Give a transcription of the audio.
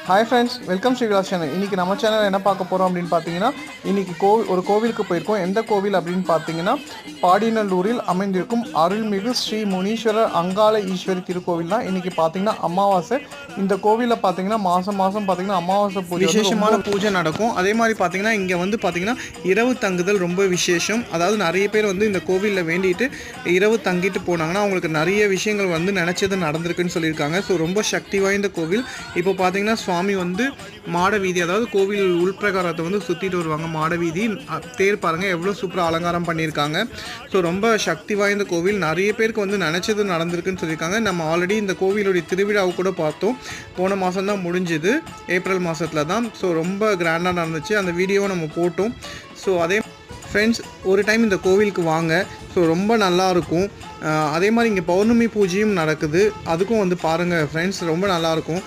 Hi friends, welcome Sri Vilas channel. இன்றைக்கி நம்ம channel என்ன பார்க்க போகிறோம் அப்படின்னு பார்த்தீங்கன்னா, இன்றைக்கி ஒரு கோவிலுக்கு போயிருக்கோம். எந்த கோவில் அப்படின்னு பார்த்தீங்கன்னா, பாடியநல்லூரில் அமைந்திருக்கும் அருள்மிகு ஸ்ரீ முனீஸ்வரர் அங்காள ஈஸ்வரி திருக்கோவில் தான். இன்றைக்கி பார்த்தீங்கன்னா அமாவாசை. இந்த கோவிலில் பார்த்தீங்கன்னா மாதம் பார்த்தீங்கன்னா அமாவாசை பூஜை, விசேஷமான பூஜை நடக்கும். அதே மாதிரி பார்த்தீங்கன்னா இங்கே வந்து பார்த்தீங்கன்னா இரவு தங்குதல் ரொம்ப விசேஷம். அதாவது நிறைய பேர் வந்து இந்த கோவிலில் வேண்டிட்டு இரவு தங்கிட்டு போனாங்கன்னா அவங்களுக்கு நிறைய விஷயங்கள் வந்து நினச்சது நடந்திருக்குன்னு சொல்லியிருக்காங்க. ஸோ ரொம்ப சக்தி வாய்ந்த கோவில். இப்போ பார்த்தீங்கன்னா சுவாமி வந்து மாட வீதி, அதாவது கோவில் உள்பிரகாரத்தை வந்து சுற்றிட்டு வருவாங்க. மாட வீதி தேர் பாருங்கள் எவ்வளோ சூப்பராக அலங்காரம் பண்ணியிருக்காங்க. ஸோ ரொம்ப சக்தி வாய்ந்த கோவில். நிறைய பேருக்கு வந்து நினச்சது நடந்திருக்குன்னு சொல்லியிருக்காங்க. நம்ம ஆல்ரெடி இந்த கோவிலுடைய திருவிழாவை கூட பார்த்தோம். போன மாதம் தான் முடிஞ்சுது, ஏப்ரல் மாதத்தில் தான். ஸோ ரொம்ப கிராண்டாக நடந்துச்சு. அந்த வீடியோவை நம்ம போட்டோம். ஸோ அதே ஃப்ரெண்ட்ஸ், ஒரு டைம் இந்த கோவிலுக்கு வாங்க. ஸோ ரொம்ப நல்லாயிருக்கும். அதே மாதிரி இங்கே பௌர்ணமி பூஜையும் நடக்குது, அதுக்கும் வந்து பாருங்கள் ஃப்ரெண்ட்ஸ், ரொம்ப நல்லாயிருக்கும்.